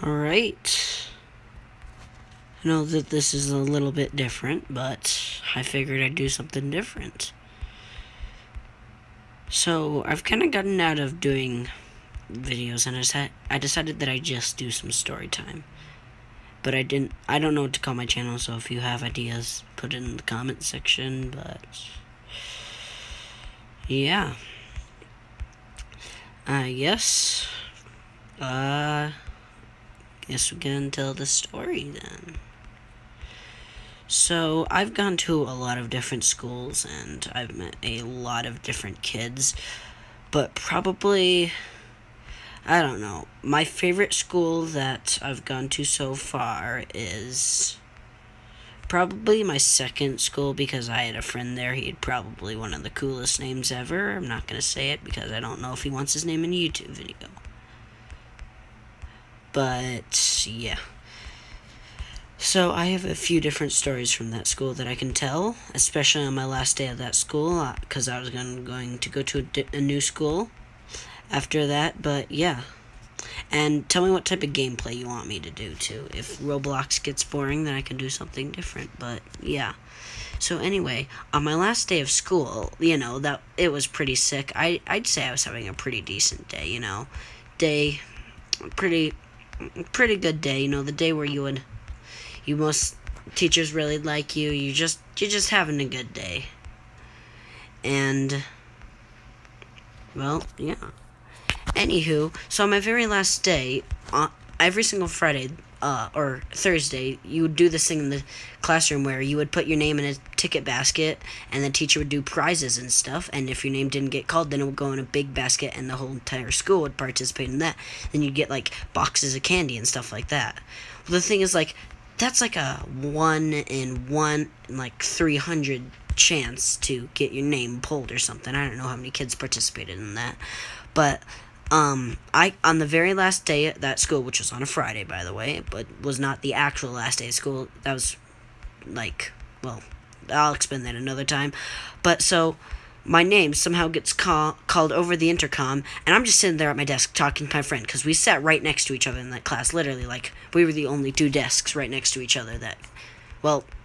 Alright. I know that this is a little bit different, but I figured I'd do something different. So, I've kind of gotten out of doing videos, and I decided that I'd just do some story time. But I don't know what to call my channel, so if you have ideas, put it in the comment section, but yeah. Guess we can tell the story then. So, I've gone to a lot of different schools, and I've met a lot of different kids, but probably, I don't know, my favorite school that I've gone to so far is probably my second school, because I had a friend there. He had probably one of the coolest names ever. I'm not going to say it because I don't know if he wants his name in a YouTube video. But, yeah. So, I have a few different stories from that school that I can tell, especially on my last day of that school, because I was going to go to a new school after that, but yeah. And tell me what type of gameplay you want me to do, too. If Roblox gets boring, then I can do something different, but yeah. So anyway, on my last day of school, that it was pretty sick. I'd say I was having a pretty decent day, pretty good day, the day where most teachers really like you. You're just having a good day. And, well, yeah. Anywho, so on my very last day, every single Friday or Thursday, you would do this thing in the classroom where you would put your name in a ticket basket, and the teacher would do prizes and stuff, and if your name didn't get called, then it would go in a big basket, and the whole entire school would participate in that. Then you'd get, boxes of candy and stuff like that. Well, the thing is, that's a 1 in 300 chance to get your name pulled or something. I don't know how many kids participated in that. But, on the very last day at that school, which was on a Friday, by the way, but was not the actual last day of school, that was, I'll explain that another time. But, so, my name somehow gets called over the intercom, and I'm just sitting there at my desk talking to my friend, because we sat right next to each other in that class, literally, we were the only two desks right next to each other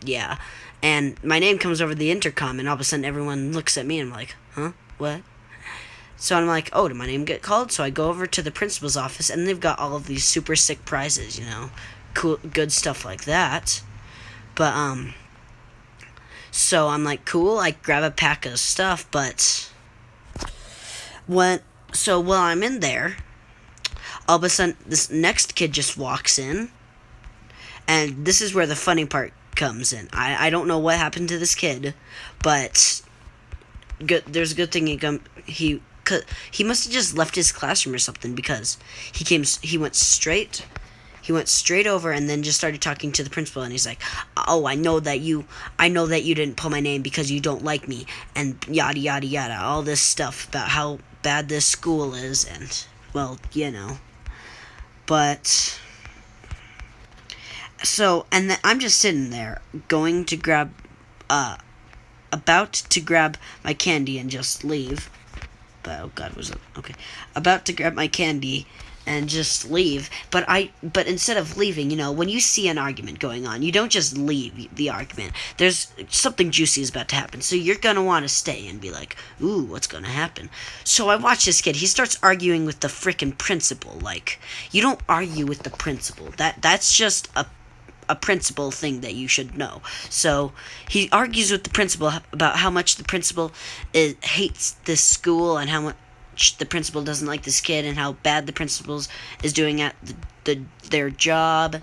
yeah. And my name comes over the intercom, and all of a sudden everyone looks at me, and I'm like, huh? What? So I'm like, oh, did my name get called? So I go over to the principal's office, and they've got all of these super sick prizes, cool, good stuff like that. But, so I'm like, cool, I grab a pack of stuff, but while I'm in there, all of a sudden, this next kid just walks in, and this is where the funny part comes in. I don't know what happened to this kid, but there's a good thing he must have just left his classroom or something, because he went straight over and then just started talking to the principal, and he's like, oh, I know that you didn't pull my name because you don't like me, and yada yada yada, all this stuff about how bad this school is, and, well, but, so, and then I'm just sitting there, about to grab my candy and just leave, but, oh god, was it, okay, about to grab my candy and just leave, but instead of leaving, when you see an argument going on, you don't just leave the argument. There's something juicy is about to happen, so you're gonna want to stay and be like, ooh, what's gonna happen? So I watch this kid, he starts arguing with the frickin' principal. You don't argue with the principal. That's just a principal thing that you should know. So he argues with the principal about how much the principal hates this school, and how much the principal doesn't like this kid, and how bad the principal is doing at their job.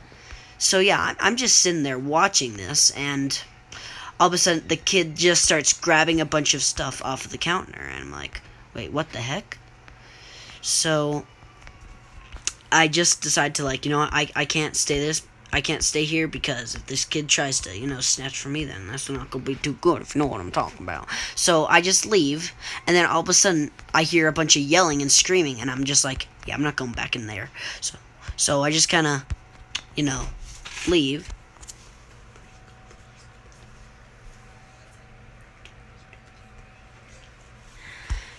So yeah, I'm just sitting there watching this, and all of a sudden the kid just starts grabbing a bunch of stuff off of the counter, and I'm like, wait, what the heck? So I just decide to I can't stay here, because if this kid tries to, snatch from me, then that's not going to be too good, if you know what I'm talking about. So I just leave, and then all of a sudden, I hear a bunch of yelling and screaming, and I'm just like, yeah, I'm not going back in there. So I just kind of, leave.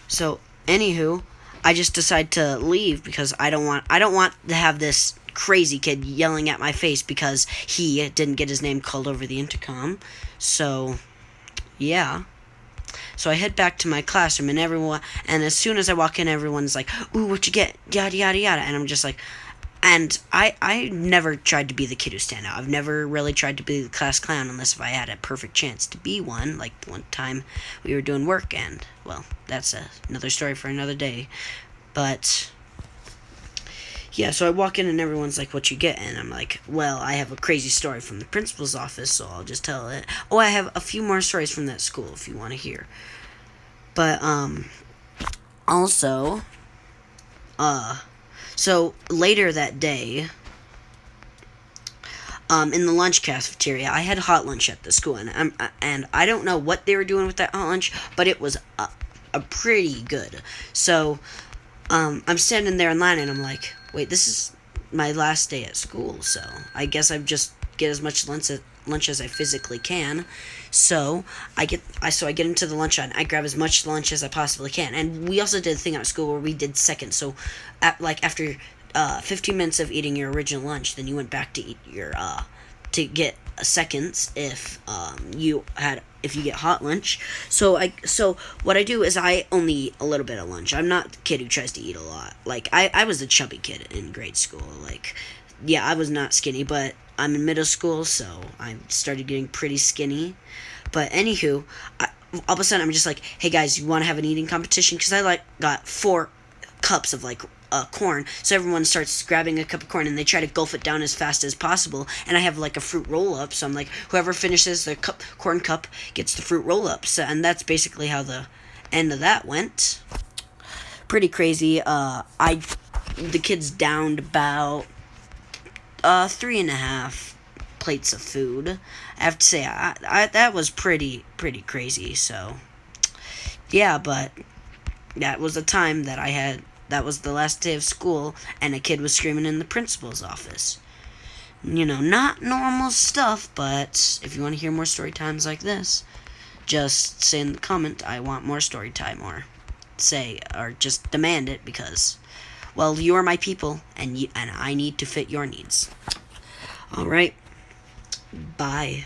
So, anywho, I just decide to leave, because I don't want to have this crazy kid yelling at my face because he didn't get his name called over the intercom. So, yeah. So I head back to my classroom, and as soon as I walk in, everyone's like, "Ooh, what you get?" Yada yada yada, and I'm just like, and I never tried to be the kid who stand out. I've never really tried to be the class clown unless if I had a perfect chance to be one. Like one time we were doing work, and well, that's another story for another day. But yeah, so I walk in and everyone's like, "What you get?" And I'm like, "Well, I have a crazy story from the principal's office, so I'll just tell it." Oh, I have a few more stories from that school if you want to hear. But also so later that day, in the lunch cafeteria, I had hot lunch at the school, and I don't know what they were doing with that hot lunch, but it was a pretty good. So I'm standing there in line, and I'm like, wait, this is my last day at school, so I guess I just get as much lunch as I physically can. So I get into the lunch line. I grab as much lunch as I possibly can. And we also did a thing at school where we did seconds. So after 15 minutes of eating your original lunch, then you went back to eat your to get seconds if you get hot lunch. So what I do is I only eat a little bit of lunch. I'm not the kid who tries to eat a lot. Like I was a chubby kid in grade school. Like yeah, I was not skinny, but I'm in middle school, so I started getting pretty skinny. But anywho, all of a sudden I'm just like, hey guys, you want to have an eating competition? Because I got 4 cups of corn, so everyone starts grabbing a cup of corn and they try to gulp it down as fast as possible. And I have a fruit roll up, so I'm like, whoever finishes the corn cup gets the fruit roll up. So, and that's basically how the end of that went. Pretty crazy. The kids downed about 3.5 plates of food. I have to say, I that was pretty crazy. So yeah, but that was the time that I had. That was the last day of school, and a kid was screaming in the principal's office. Not normal stuff, but if you want to hear more story times like this, just say in the comment, I want more story time, or just demand it, because, well, you are my people, and I need to fit your needs. Alright, bye.